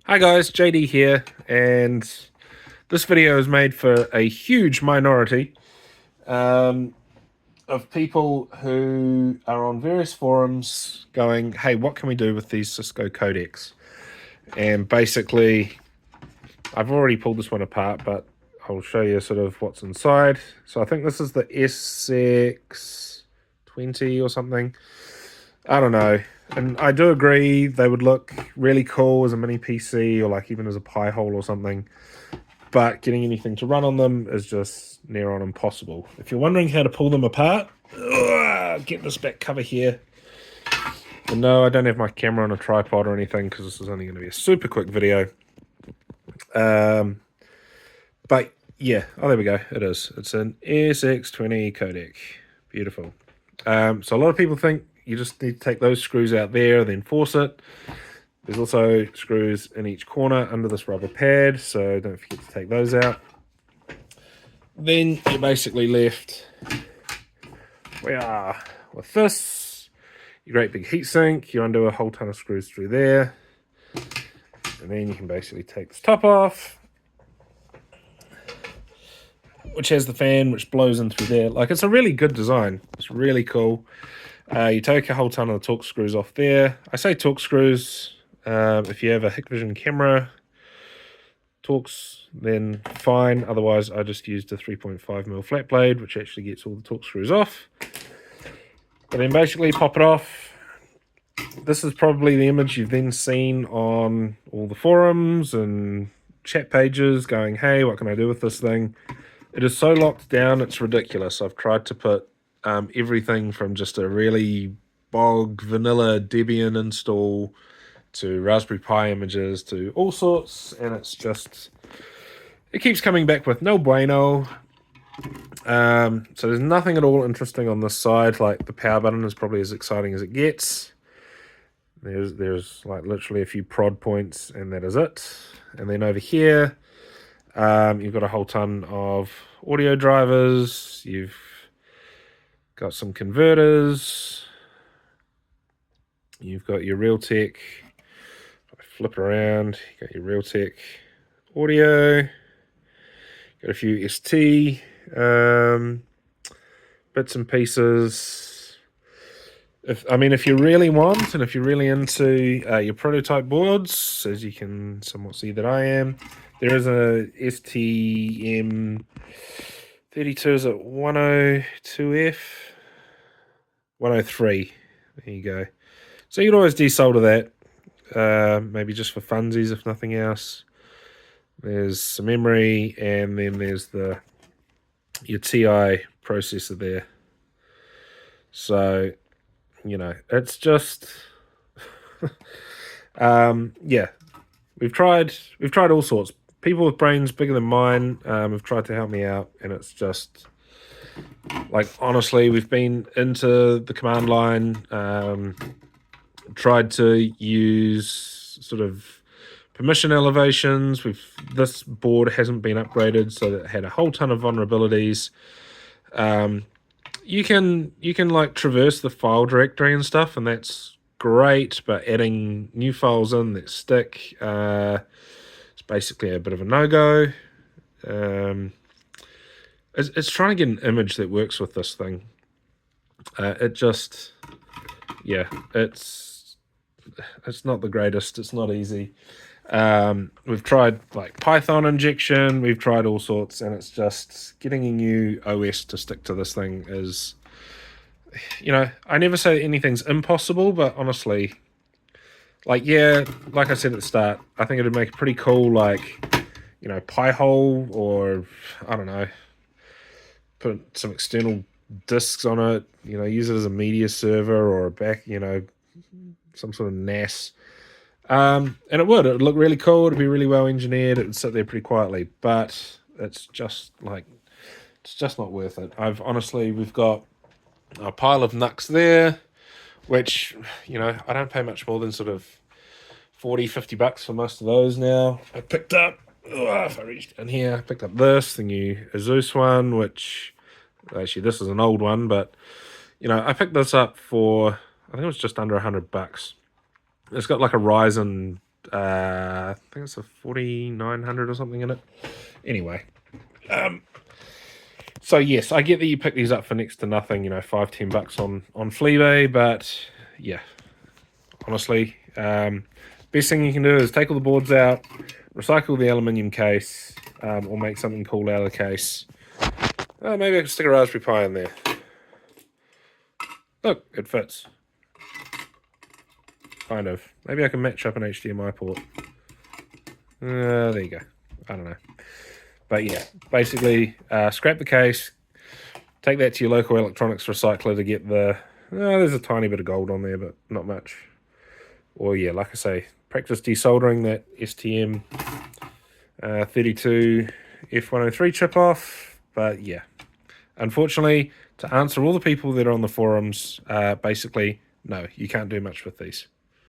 Hi guys, JD here, and this video is made for a huge minority of people who are on various forums going, hey, what can we do with these Cisco codecs? And basically, I've already pulled this one apart, but I'll show you sort of what's inside. So I think this is the SX20 or something. I don't know. And I do agree they would look really cool as a mini PC or like even as a Pi hole or something. But getting anything to run on them is just near on impossible. If you're wondering how to pull them apart, get this back cover here. And no, I don't have my camera on a tripod or anything because this is only going to be a super quick video. But yeah, oh, there we go. It is. It's an SX20 codec. Beautiful. So a lot of people think you just need to take those screws out there, then force it. There's also screws in each corner under this rubber pad, so don't forget to take those out. Then you're basically left with this, your great big heatsink. You undo a whole ton of screws through there. And then you can basically take this top off, which has the fan which blows in through there. Like, it's a really good design. It's really cool. You take a whole ton of the Torx screws off there. I say Torx screws, if you have a Hikvision camera Torx, then fine. Otherwise, I just used a 3.5mm flat blade, which actually gets all the Torx screws off. But then basically pop it off. This is probably the image you've then seen on all the forums and chat pages going, hey, what can I do with this thing? It is so locked down, it's ridiculous. I've tried to put everything from just a really bog vanilla Debian install to Raspberry Pi images to all sorts, and it's just, it keeps coming back with no bueno. So there's nothing at all interesting on this side. Like, the power button is probably as exciting as it gets. There's like literally a few prod points, and that is it. And then over here, you've got a whole ton of audio drivers. You've got some converters. You've got your Realtek. If I flip it around, you got your Realtek audio. Got a few ST bits and pieces. If you really want, and if you're really into your prototype boards, as you can somewhat see that I am, there is a STM32, is it 102F? 103. There you go. So you can always desolder that, maybe just for funsies, if nothing else. There's some memory, and then there's your TI processor there. So, you know, it's just yeah, we've tried all sorts. People with brains bigger than mine have tried to help me out, and it's just, like, honestly, we've been into the command line, tried to use sort of permission elevations. This board hasn't been upgraded, so it had a whole ton of vulnerabilities. You can like traverse the file directory and stuff, and that's great, but adding new files in that stick, it's basically a bit of a no-go. It's trying to get an image that works with this thing. It just, yeah, it's not the greatest. It's not easy. We've tried like Python injection, we've tried all sorts, and it's just getting a new OS to stick to this thing is, you know, I never say anything's impossible, but honestly, like, yeah, like I said at the start, I think it'd make a pretty cool, like, you know, Pi hole, or I don't know, put some external disks on it, you know, use it as a media server or a back, you know, some sort of NAS. And it would look really cool. It'd be really well engineered. It would sit there pretty quietly, but it's just like, it's just not worth it. We've got a pile of NUCs there, which, you know, I don't pay much more than sort of $40-50 for most of those now. I picked up, if I reach down here, I picked up the new Asus one, which, actually, this is an old one, but, you know, I picked this up for, I think it was just under $100. It's got like a Ryzen I think it's a 4900 or something in it. Anyway, so yes, I get that you pick these up for next to nothing, you know, $5-10 on Fleabay, but yeah, honestly, best thing you can do is take all the boards out, recycle the aluminium case, or make something cool out of the case. Maybe I can stick a Raspberry Pi in there. Look, it fits. Kind of. Maybe I can match up an HDMI port. There you go. I don't know. But yeah, basically, scrap the case, take that to your local electronics recycler to get the... there's a tiny bit of gold on there, but not much. Or yeah, like I say, practice desoldering that STM 32 F103 chip off. But yeah, unfortunately, to answer all the people that are on the forums, basically, no, you can't do much with these.